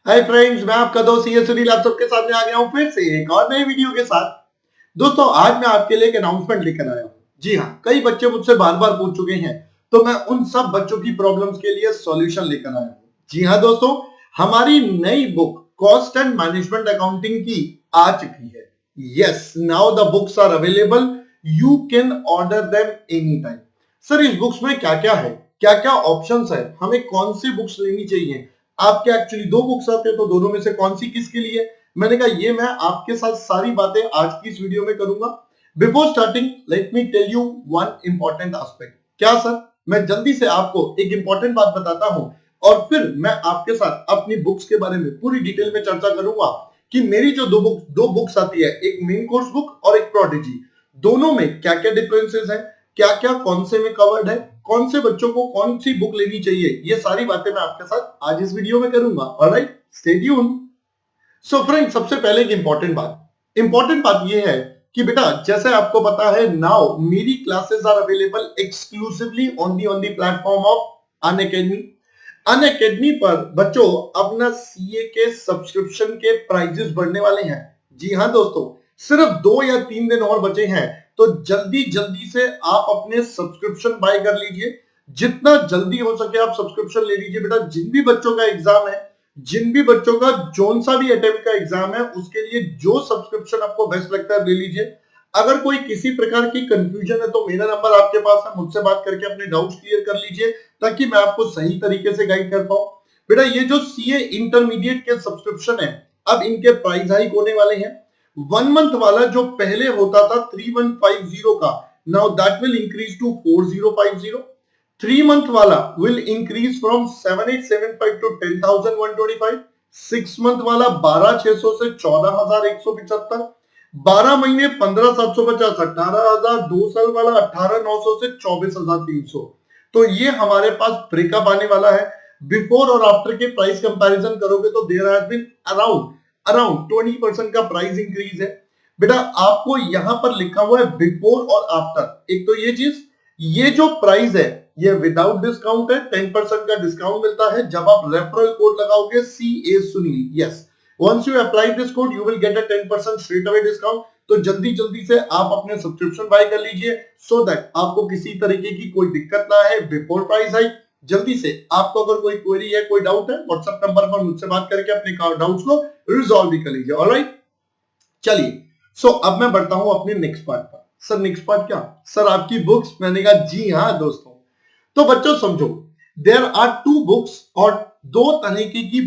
Hi friends, मैं आपका दोस्त ये सुनील आप सबके सामने आ गया हूँ फिर से एक और नई वीडियो के साथ। दोस्तों, आज मैं आपके लिए एक अनाउंसमेंट लेकर आया हूँ। जी हाँ, कई बच्चे मुझसे बार बार पूछ चुके हैं, तो मैं उन सब बच्चों की प्रॉब्लम्स के लिए सॉल्यूशन लेकर आया हूँ। जी हाँ दोस्तों, हमारी नई book cost and management accounting की आ चुकी है। Yes, now the books are available, you can order them any time. Sir, इस बुक्स में क्या क्या है, क्या क्या ऑप्शंस है, हमें कौन सी बुक्स लेनी चाहिए? आपके एक्चुअली दो बुक्स आते हैं, तो दोनों में से कौन सी किसके लिए? मैंने कहा ये मैं आपके साथ सारी बातें आज की इस वीडियो में करूंगा। Before starting let me tell you one important aspect. क्या सर? मैं जल्दी से आपको एक इंपॉर्टेंट बात बताता हूं और फिर मैं आपके साथ अपनी बुक्स के बारे में पूरी डिटेल में चर्चा करूंगा कि मेरी जो दो बुक्स आती है, एक मेन कोर्स बुक और एक प्रोडिजी, दोनों में क्या क्या डिफरेंसेस है, क्या क्या कौन से में कवर्ड है, कौन से बच्चों को कौन सी बुक लेनी चाहिए, ये सारी बातें मैं आपके साथ आज इस वीडियो में करूंगा। Alright, stay tuned. So friend, सबसे पहले एक इंपॉर्टेंट बात ये है कि बेटा, जैसे आपको पता है, नाउ मेरी classes are available exclusively on the platform of Unacademy पर बच्चों अपना सीए के सब्सक्रिप्शन के प्राइजेस बढ़ने वाले हैं। जी हाँ दोस्तों, सिर्फ 2 या 3 दिन और बचे हैं, तो जल्दी जल्दी से आप अपने सब्सक्रिप्शन बाय कर लीजिए। जितना जल्दी हो सके आप सब्सक्रिप्शन ले लीजिए बेटा। जिन भी बच्चों का एग्जाम है, जिन भी बच्चों का जोन सा भी अटेम्प्ट का एग्जाम है, उसके लिए जो सब्सक्रिप्शन आपको बेस्ट लगता है ले लीजिए। अगर कोई किसी प्रकार की कंफ्यूजन है तो मेरा नंबर आपके पास है, मुझसे बात करके अपने डाउट्स क्लियर कर लीजिए ताकि मैं आपको सही तरीके से गाइड कर पाऊं। बेटा, ये जो सीए इंटरमीडिएट के सब्सक्रिप्शन है, अब इनके प्राइस हाइक होने वाले हैं। 1 मंथ वाला जो पहले होता था 3150 का, now that will increase to 4050। 3 month वाला will increase from 7875 to 10,125। 6 month वाला 12,600 से 14,175। 12 महीने 15,750। 18,000। 2 साल वाला 18,900 से 24,300। तो ये हमारे पास ब्रेकअप आने वाला है। बिफोर और आफ्टर के प्राइस कंपैरिजन करोगे तो देयर हैज बीन अराउंड 20% का प्राइस इंक्रीज है। बेटा, आपको यहां पर लिखा हुआ है बिफोर और आफ्टर। एक तो ये चीज, ये जो प्राइस है ये विदाउट डिस्काउंट है। 10% का डिस्काउंट मिलता है जब आप रेफरल कोड लगाओगे CA Sunil. Yes, once you apply this code you will get a 10% straight away discount. तो जल्दी जल्दी से आप अपने सब्सक्रिप्शन बाय कर लीजिए सो दैट आपको किसी तरीके की कोई दिक्कत ना है बिफोर प्राइस हाइक। जल्दी से आपको अगर कोई क्वेरी है, कोई डाउट है, व्हाट्सएप नंबर पर मुझसे बात करके अपने डाउट्स को रिजॉल्व भी कर लीजिए। ऑलराइट, चलिए। सो अब मैं बढ़ता हूं अपने नेक्स्ट पार्ट पर। सर, नेक्स्ट पार्ट क्या? सर, आपकी बुक्स। मैंने कहा जी हाँ दोस्तों। तो बच्चों समझो, देयर आर 2 बुक्स और 2 तरीके की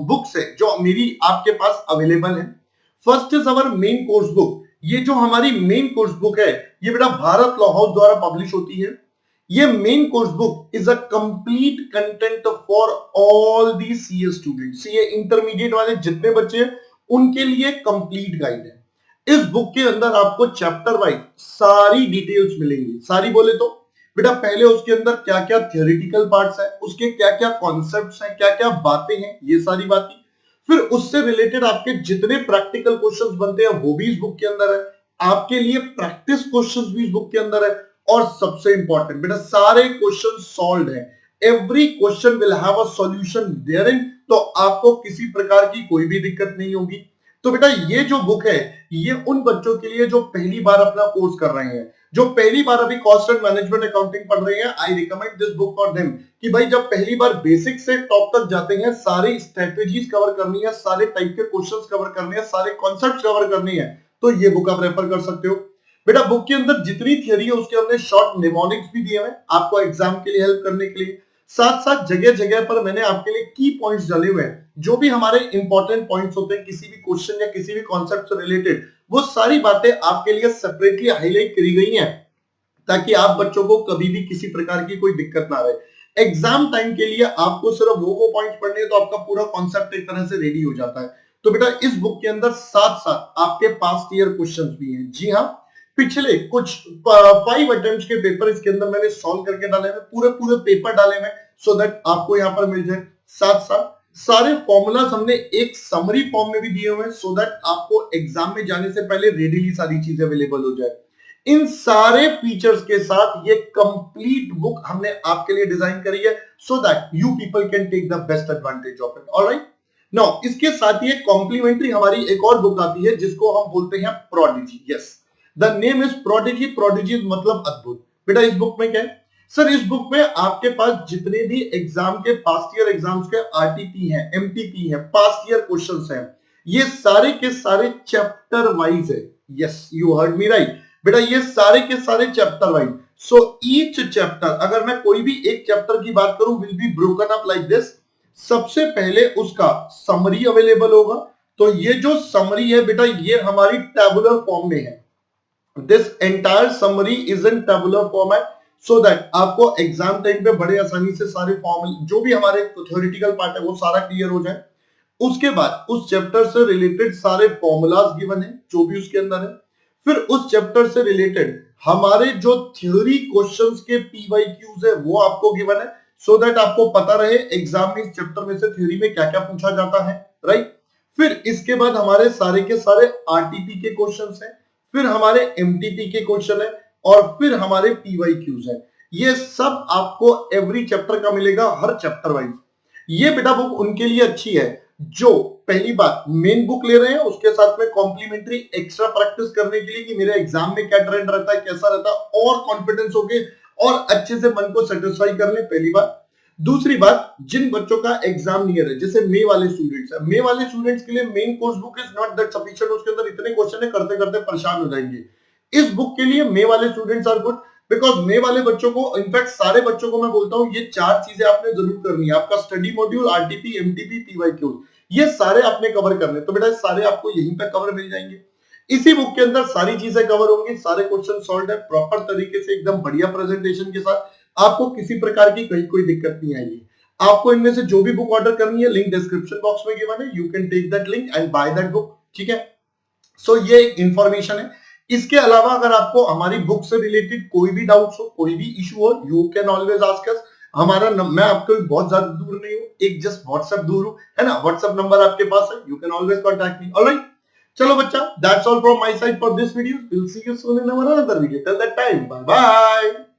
बुक्स है जो मेरी आपके पास अवेलेबल है। First is our main course book. ये जो हमारी मेन कोर्स बुक है, ये बेटा भारत लॉ हाउस द्वारा पब्लिश होती है। ये main course book is a complete content for all the CA student. CA intermediate वाले जितने बच्चे हैं उनके लिए कंप्लीट गाइड है। इस बुक के अंदर आपको चैप्टर वाइज सारी डिटेल्स मिलेंगी। सारी बोले तो बेटा, पहले उसके अंदर क्या क्या थियोरिटिकल पार्ट्स है, उसके क्या क्या कॉन्सेप्ट्स हैं, क्या क्या बातें हैं, ये सारी बातें। फिर उससे रिलेटेड आपके जितने प्रैक्टिकल क्वेश्चंस बनते हैं वो भी इस बुक के अंदर है। आपके लिए प्रैक्टिस क्वेश्चंस भी इस बुक के अंदर है। और सबसे इंपॉर्टेंट बेटा, सारे क्वेश्चन सॉल्व्ड है। Every question will have a solution therein. तो आपको किसी प्रकार की कोई भी दिक्कत नहीं होगी। तो बेटा, ये जो बुक है ये उन बच्चों के लिए जो पहली बार अपना कोर्स कर रहे हैं, जो पहली बार अभी कॉस्ट एंड मैनेजमेंट अकाउंटिंग पढ़ रहे हैं। I recommend this book for them कि भाई जब पहली बार बेसिक से टॉप तक जाते हैं, सारी स्ट्रेटेजीज कवर करनी है, सारे टाइप के क्वेश्चंस कवर करने हैं, सारे कॉन्सेप्ट्स कवर करने हैं, तो ये बुक आप रेफर कर सकते हो। बेटा, बुक के अंदर जितनी थियरी है उसके हमने शॉर्ट निमोनिक्स भी दिए हैं आपको एग्जाम के लिए हेल्प करने के लिए। साथ साथ जगह जगह पर मैंने आपके लिए की पॉइंट्स डाले हुए हैं, जो भी हमारे इंपॉर्टेंट पॉइंट्स होते हैं किसी भी क्वेश्चन या किसी भी कॉन्सेप्ट से रिलेटेड, वो सारी बातें आपके लिए सेपरेटली हाईलाइट करी गई हैं ताकि आप बच्चों को कभी भी किसी प्रकार की कोई दिक्कत ना रहे। एग्जाम टाइम के लिए आपको सिर्फ वो पॉइंट्स पढ़ने हैं तो आपका पूरा कॉन्सेप्ट एक तरह से रेडी हो जाता है। तो बेटा, इस बुक के अंदर साथ साथ आपके पास्ट ईयर क्वेश्चंस भी हैं। जी हाँ, पिछले कुछ 5 अटेम्प्ट्स के पेपर इसके अंदर मैंने सॉल्व करके डाले हैं, पूरे पूरे पेपर डाले हैं सो दैट आपको यहाँ पर मिल जाए। साथ साथ सारे फॉर्मूलाज हमने एक समरी फॉर्म में भी दिए हुए हैं सो दैट आपको एग्जाम में जाने से पहले रेडीली सारी चीजें अवेलेबल हो जाए। इन सारे फीचर्स के साथ ये कंप्लीट बुक हमने आपके लिए डिजाइन करी है so that you people can take the best advantage of it. Alright, now इसके साथ ही एक कॉम्प्लीमेंट्री हमारी एक और बुक आती है जिसको हम बोलते हैं prodigy. Yes, the name is prodigy. Prodigy मतलब अद्भुत। बेटा इस बुक में क्या है सर, इस बुक में आपके पास जितने भी एग्जाम के पास्ट ईयर एग्जाम्स के आरटीपी हैं, एमटीपी हैं, पास्ट ईयर क्वेश्चंस हैं, ये सारे के सारे चैप्टर वाइज है। Yes, you heard me right बेटा, ये सारे के सारे chapter wise. So each chapter, अगर मैं कोई भी एक चैप्टर की बात करूं, will be broken up like this. सबसे पहले उसका समरी अवेलेबल होगा। तो ये जो समरी है बेटा, ये हमारी टेबुलर फॉर्म में है। This entire summary is in tabular format, so that आपको एग्जाम टाइम पे बड़े आसानी से सारे फॉर्मूले, जो भी हमारे थ्योरेटिकल पार्ट है, वो सारा क्लियर हो जाए। उसके बाद उस चैप्टर से रिलेटेड सारे फॉर्मूलाज गिवन है जो भी उसके अंदर है। फिर उस चैप्टर से रिलेटेड हमारे जो थ्योरी क्वेश्चंस के पीवाईक्यूज है वो आपको गिवन है, सो दैट आपको पता रहे एग्जाम में इस चैप्टर में से थ्योरी में क्या क्या पूछा जाता है, राइट। फिर इसके बाद हमारे सारे के सारे आरटीपी के क्वेश्चंस हैं, फिर हमारे एमटीपी के क्वेश्चन है, और फिर हमारे पीवाईक्यूज है। ये सब आपको एवरी चैप्टर का मिलेगा, हर चैप्टर वाइज। ये बेटा बुक उनके लिए अच्छी है जो पहली बात मेन बुक ले रहे हैं, उसके साथ में कॉम्प्लीमेंट्री एक्स्ट्रा प्रैक्टिस करने के लिए कि मेरे एग्जाम में क्या ट्रेंड रहता है, कैसा रहता है, और कॉन्फिडेंस होके और अच्छे से मन को सेटिस्फाई कर ले, पहली बात। दूसरी बात, जिन बच्चों का एग्जाम नियर है, जैसे मे वाले स्टूडेंट्स है, मे वाले स्टूडेंट्स के लिए main course book is not that sufficient, उसके अंदर इतने क्वेश्चन है, करते करते परेशान हो जाएंगे। इस बुक के लिए मे वाले students are good, because May वाले बच्चों को, इनफैक्ट सारे बच्चों को मैं बोलता हूं, ये चार चीजें आपने जरूर करनी है। आपका study module, RTP, MTP, PYQ, ये सारे आपने कवर करने। तो बेटा सारे आपको यहीं पे कवर मिल जाएंगे। इसी बुक के अंदर सारी चीजें कवर होंगी, सारे क्वेश्चन सॉल्व है प्रॉपर तरीके से, एकदम बढ़िया प्रेजेंटेशन के साथ। आपको किसी प्रकार की कहीं कोई दिक्कत नहीं आएगी। आपको इनमें से जो भी बुक ऑर्डर करनी है, लिंक डिस्क्रिप्शन बॉक्स में गिवन है, you can take that link and buy that book, ठीक है। सो ये एक इंफॉर्मेशन है। इसके अलावा अगर आपको हमारी बुक से रिलेटेड कोई भी डाउट्स हो, कोई भी इशू हो, you can always ask us. हमारा मैं आपको बहुत ज्यादा दूर नहीं हूं, एक जस्ट व्हाट्सएप दूर हूं, है ना। व्हाट्सएप नंबर आपके पास है, you can always contact me, alright. चलो बच्चा, that's all from my side for this video. Will see you soon in our another video. Till that time, bye bye.